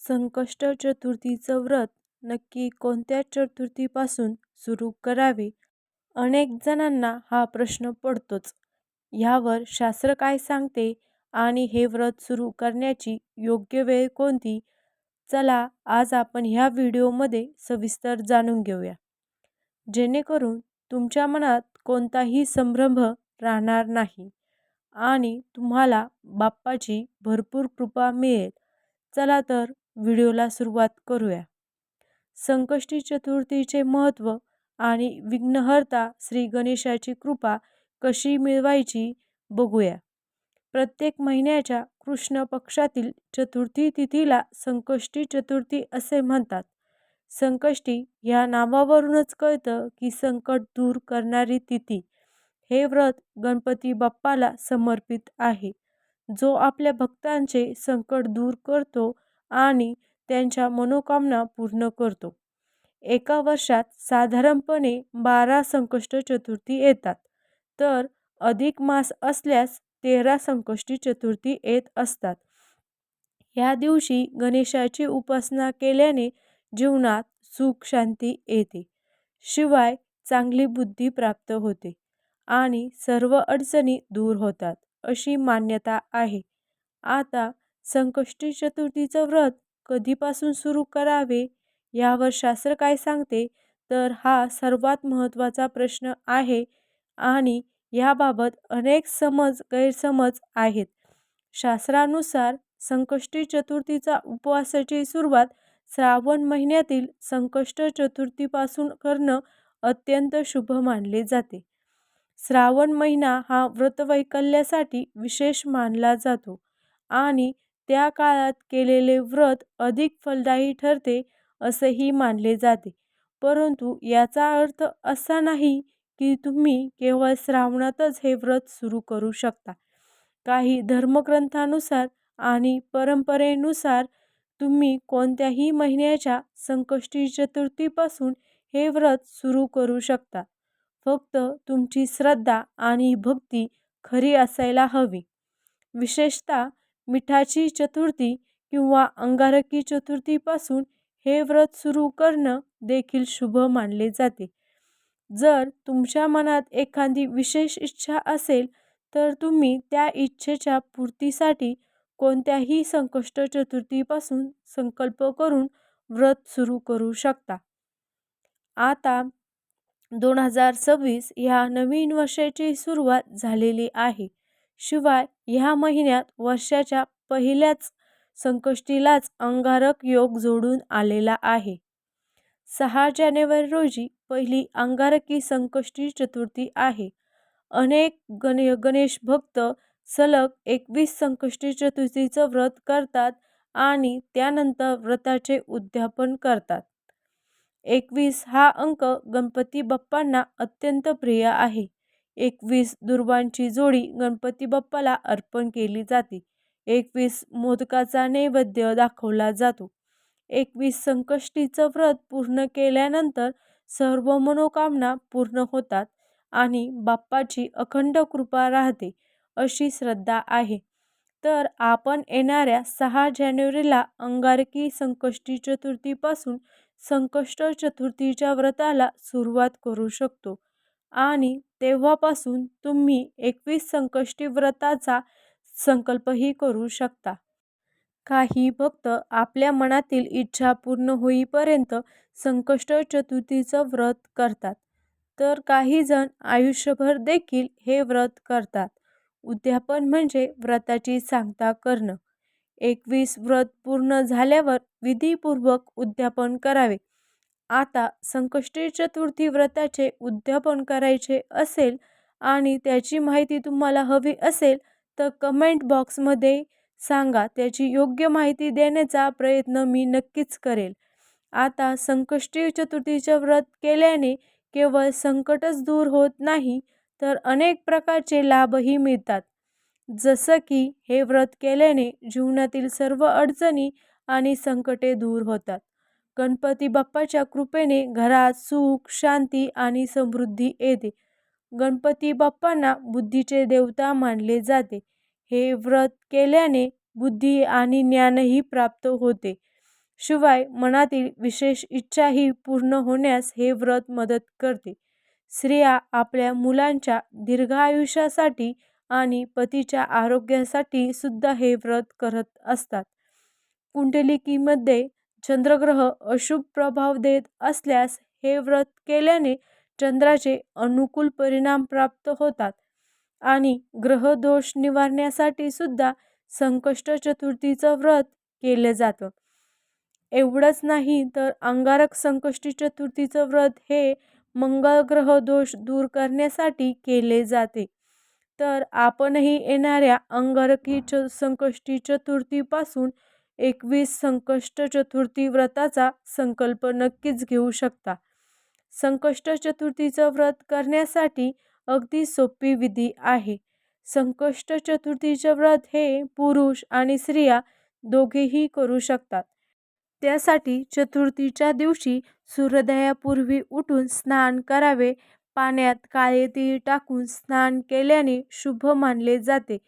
संकष्ट चतुर्थीचं व्रत नक्की कोणत्या चतुर्थीपासून सुरू करावे? अनेक जणांना हा प्रश्न पडतोच. ह्यावर शास्त्र काय सांगते आणि हे व्रत सुरू करण्याची योग्य वेळ कोणती? चला आज आपण ह्या व्हिडिओमध्ये सविस्तर जाणून घेऊया. जेणेकरून तुमच्या मनात कोणताही संभ्रम राहणार नाही आणि तुम्हाला बाप्पाची भरपूर कृपा मिळेल. चला तर व्हिडिओला सुरुवात करूया. संकष्टी चतुर्थीचे महत्त्व आणि विघ्नहर्ता श्री गणेशाची कृपा कशी मिळवायची बघूया. प्रत्येक महिन्याच्या कृष्ण पक्षातील चतुर्थी तिथीला संकष्टी चतुर्थी असे म्हणतात. संकष्टी या नावावरूनच कळतं की संकट दूर करणारी तिथी. हे व्रत गणपती बाप्पाला समर्पित आहे, जो आपल्या भक्तांचे संकट दूर करतो आणि त्यांच्या मनोकामना पूर्ण करतो. एका वर्षात साधारणपणे 12 संकष्ट चतुर्थी येतात, तर अधिक मास असल्यास 13 संकष्टी चतुर्थी येत असतात. या दिवशी गणेशाची उपासना केल्याने जीवनात सुख शांती येते, शिवाय चांगली बुद्धी प्राप्त होते आणि सर्व अडचणी दूर होतात अशी मान्यता आहे. आता संकष्टी चतुर्थीचं व्रत कधीपासून सुरू करावे यावर शास्त्र काय सांगते, तर हा सर्वात महत्त्वाचा प्रश्न आहे आणि याबाबत अनेक गैरसमज आहेत. शास्त्रानुसार संकष्टी चतुर्थीचा उपवासाची सुरुवात श्रावण महिन्यातील संकष्ट चतुर्थीपासून करणं अत्यंत शुभ मानले जाते. श्रावण महिना हा व्रतवैकल्यासाठी विशेष मानला जातो आणि त्या काळात केलेले व्रत अधिक फलदायी ठरते असेही मानले जाते. परंतु याचा अर्थ असा नाही की तुम्ही केवळ श्रावणातच हे व्रत सुरू करू शकता. काही धर्मग्रंथानुसार आणि परंपरेनुसार तुम्ही कोणत्याही महिन्याच्या संकष्टी चतुर्थीपासून हे व्रत सुरू करू शकता. फक्त तुमची श्रद्धा आणि भक्ती खरी असायला हवी. विशेषतः मिठाची चतुर्थी किंवा अंगारकी चतुर्थीपासून हे व्रत सुरू करणं देखील शुभ मानले जाते. जर तुमच्या मनात एखादी विशेष इच्छा असेल तर तुम्ही त्या इच्छेच्या पूर्तीसाठी कोणत्याही संकष्ट चतुर्थीपासून संकल्प करून व्रत सुरू करू शकता. आता 2026 ह्या नवीन वर्षाची सुरुवात झालेली आहे. शिवाय ह्या महिन्यात वर्षाच्या पहिल्याच संकष्टीलाच अंगारक योग जोडून आलेला आहे. 6 जानेवारी रोजी पहिली अंगारकी संकष्टी चतुर्थी आहे. अनेक गणेश भक्त सलग 21 संकष्टी चतुर्थीचं व्रत करतात आणि त्यानंतर व्रताचे उद्यापन करतात. 21 हा अंक गणपती बाप्पांना अत्यंत प्रिय आहे. 21 दुर्वांची जोडी गणपती बाप्पाला अर्पण केली जाते. 21 मोदकाचा नैवेद्य दाखवला जातो. 21 संकष्टीचं व्रत पूर्ण केल्यानंतर सर्व मनोकामना पूर्ण होतात आणि बाप्पाची अखंड कृपा राहते अशी श्रद्धा आहे. तर आपण येणाऱ्या 6 जानेवारीला अंगारकी संकष्टी चतुर्थीपासून संकष्ट चतुर्थीच्या व्रताला सुरुवात करू शकतो आणि तेव्हापासून तुम्ही 21 संकष्टी व्रताचा संकल्पही करू शकता. काही भक्त आपल्या मनातील इच्छा पूर्ण होईपर्यंत संकष्ट चतुर्थीचं व्रत करतात, तर काही जण आयुष्यभर देखील हे व्रत करतात. उद्यापन म्हणजे व्रताची सांगता करणं. 21 व्रत पूर्ण झाल्यावर विधीपूर्वक उद्यापन करावे. आता संकष्टी चतुर्थी व्रताचे उद्यापन करायचे असेल आणि त्याची माहिती तुम्हाला हवी असेल तर कमेंट बॉक्समध्ये सांगा. त्याची योग्य माहिती देण्याचा प्रयत्न मी नक्कीच करेल. आता संकष्टी चतुर्थीचे व्रत केल्याने केवळ संकटच दूर होत नाही, तर अनेक प्रकारचे लाभही मिळतात. जसं की हे व्रत केल्याने जीवनातील सर्व अडचणी आणि संकटे दूर होतात. गणपती बाप्पाच्या कृपेने घरात सुख, शांती आणि समृद्धी येते. गणपती बाप्पांना बुद्धीचे देवता मानले जाते. हे व्रत केल्याने बुद्धी आणि ज्ञानही प्राप्त होते. शिवाय मनातील विशेष इच्छाही पूर्ण होण्यास हे व्रत मदत करते. स्त्रिया आपल्या मुलांच्या दीर्घायुष्यासाठी आणि पतीच्या आरोग्यासाठी सुद्धा हे व्रत करत असतात. कुंडलिकीमध्ये चंद्रग्रह अशुभ प्रभाव देत असल्यास हे व्रत केल्याने चंद्राचे अनुकूल परिणाम प्राप्त होतात आणि ग्रहदोष निवारण्यासाठी सुद्धा संकष्ट चतुर्थीचं व्रत केलं जातं. एवढंच नाही तर अंगारक संकष्टी चतुर्थीचं व्रत हे मंगळ ग्रह दोष दूर करण्यासाठी केले जाते. तर आपणही येणाऱ्या अंगारकी संकष्टी चतुर्थीपासून 21 संकष्ट चतुर्थी व्रताचा संकल्प नक्कीच घेऊ शकता. संकष्ट चतुर्थीचं व्रत करण्यासाठी अगदी सोपी विधी आहे. संकष्ट चतुर्थीचे व्रत हे पुरुष आणि स्त्रिया दोघेही करू शकतात. त्यासाठी चतुर्थीच्या दिवशी सूर्योदयापूर्वी उठून स्नान करावे. पाण्यात काळे तीळ टाकून स्नान केल्याने शुभ मानले जाते.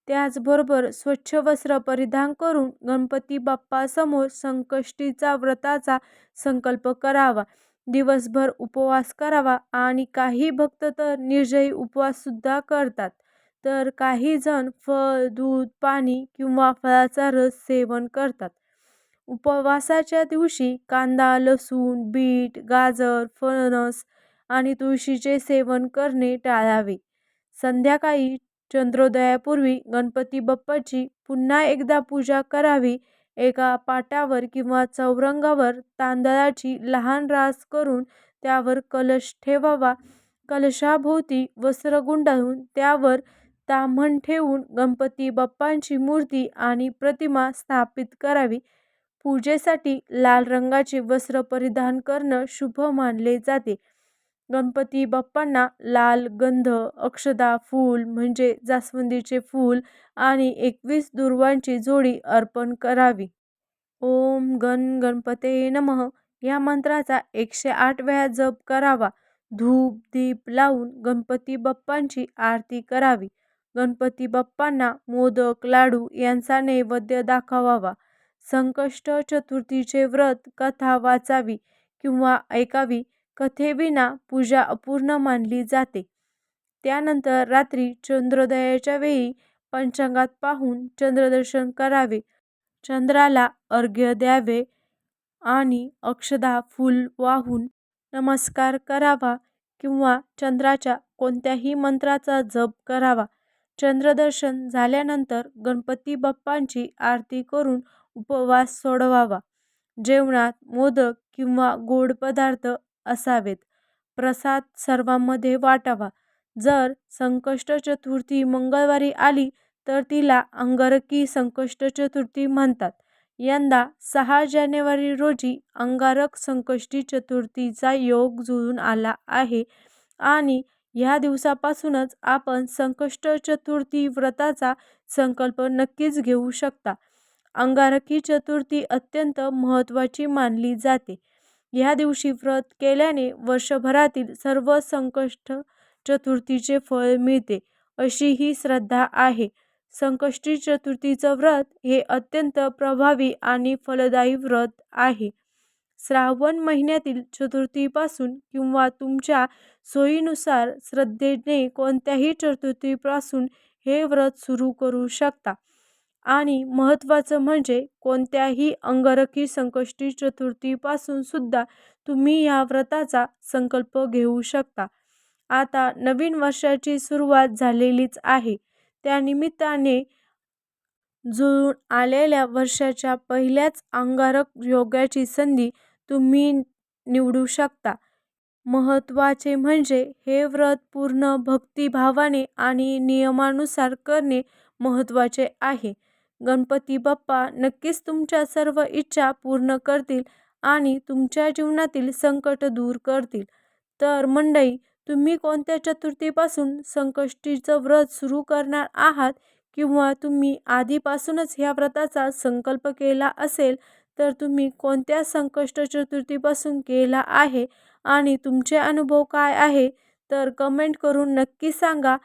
त्याचबरोबर स्वच्छ वस्त्र परिधान करून गणपती बाप्पासमोर संकष्टीचा व्रताचा संकल्प करावा. दिवसभर उपवास करावा आणि काही भक्त तर निर्जयी उपवास सुद्धा करतात. तर काही जण फळ, दूध, पाणी किंवा फळाचा रस सेवन करतात. उपवासाच्या दिवशी कांदा, लसूण, बीट, गाजर, फणस आणि तुळशीचे सेवन करणे टाळावे. संध्याकाळी चंद्रोदयापूर्वी गणपती बाप्पाची पुन्हा एकदा पूजा करावी. एका पाटावर किंवा चौरंगावर तांदळाची लहान रास करून त्यावर कलश ठेवावा. कलशाभोवती वस्त्र गुंडाळून त्यावर ताम्हण ठेवून गणपती बाप्पांची मूर्ती आणि प्रतिमा स्थापित करावी. पूजेसाठी लाल रंगाचे वस्त्र परिधान करणं शुभ मानले जाते. गणपती बाप्पांना लाल गंध, अक्षदा, फूल म्हणजे जास्वंदीचे फूल आणि 21 दुर्वांची जोडी अर्पण करावी. ओम गण गणपते नमः या मंत्राचा 108 वेळा जप करावा. धूप दीप लावून गणपती बाप्पांची आरती करावी. गणपती बाप्पांना मोदक, लाडू यांचा नैवेद्य दाखवावा. संकष्ट चतुर्थीचे व्रत कथा वाचावी किंवा ऐकावी. कथेविना पूजा अपूर्ण मानली जाते. त्यानंतर रात्री चंद्रोदयाच्या वेळी पंचांगात पाहून चंद्रदर्शन करावे. चंद्राला अर्घ्य द्यावे आणि अक्षदा फूल वाहून नमस्कार करावा किंवा चंद्राच्या कोणत्याही मंत्राचा जप करावा. चंद्रदर्शन झाल्यानंतर गणपती बाप्पांची आरती करून उपवास सोडवावा. जेवणात मोदक किंवा गोड पदार्थ असावेत. प्रसाद सर्वांमध्ये वाटावा. जर संकष्ट चतुर्थी मंगळवारी आली तर तिला अंगारकी संकष्ट चतुर्थी म्हणतात. यंदा 6 जानेवारी रोजी अंगारक संकष्टी चतुर्थीचा योग जुळून आला आहे आणि ह्या दिवसापासूनच आपण संकष्ट चतुर्थी व्रताचा संकल्प नक्कीच घेऊ शकता. अंगारकी चतुर्थी अत्यंत महत्त्वाची मानली जाते. ह्या दिवशी व्रत केल्याने वर्षभरातील सर्व संकष्ट चतुर्थीचे फळ मिळते, अशी ही श्रद्धा आहे. संकष्टी चतुर्थीचं व्रत हे अत्यंत प्रभावी आणि फलदायी व्रत आहे. श्रावण महिन्यातील चतुर्थीपासून किंवा तुमच्या सोयीनुसार श्रद्धेने कोणत्याही चतुर्थीपासून हे व्रत सुरू करू शकता. आणि महत्त्वाचं म्हणजे कोणत्याही अंगारकी संकष्टी चतुर्थीपासून सुद्धा तुम्ही या व्रताचा संकल्प घेऊ शकता. आता नवीन वर्षाची सुरुवात झालेलीच आहे. त्यानिमित्ताने जुळून आलेल्या वर्षाच्या पहिल्याच अंगारक योगाची संधी तुम्ही निवडू शकता. महत्त्वाचे म्हणजे हे व्रत पूर्ण भक्तिभावाने आणि नियमानुसार करणे महत्त्वाचे आहे. गणपती बाप्पा नक्कीच तुमच्या सर्व इच्छा पूर्ण करतील आणि तुमच्या जीवनातील संकट दूर करतील. तर मंडळी, तुम्ही कोणत्या चतुर्थीपासून संकष्टीचं व्रत सुरू करणार आहात किंवा तुम्ही आधीपासूनच ह्या व्रताचा संकल्प केला असेल तर तुम्ही कोणत्या संकष्ट चतुर्थीपासून केला आहे आणि तुमचे अनुभव काय आहे तर कमेंट करून नक्की सांगा.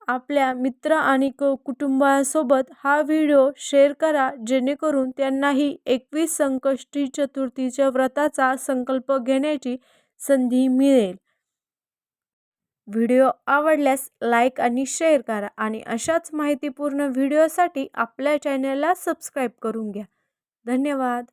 आपल्या मित्र आणि कुटुंबासोबत हा व्हिडिओ शेअर करा, जेणेकरून त्यांनाही 21 संकष्टी चतुर्थीच्या व्रताचा संकल्प घेण्याची संधी मिळेल. व्हिडिओ आवडल्यास लाईक आणि शेअर करा आणि अशाच माहितीपूर्ण व्हिडिओसाठी आपल्या चॅनलला सबस्क्राईब करून घ्या. धन्यवाद.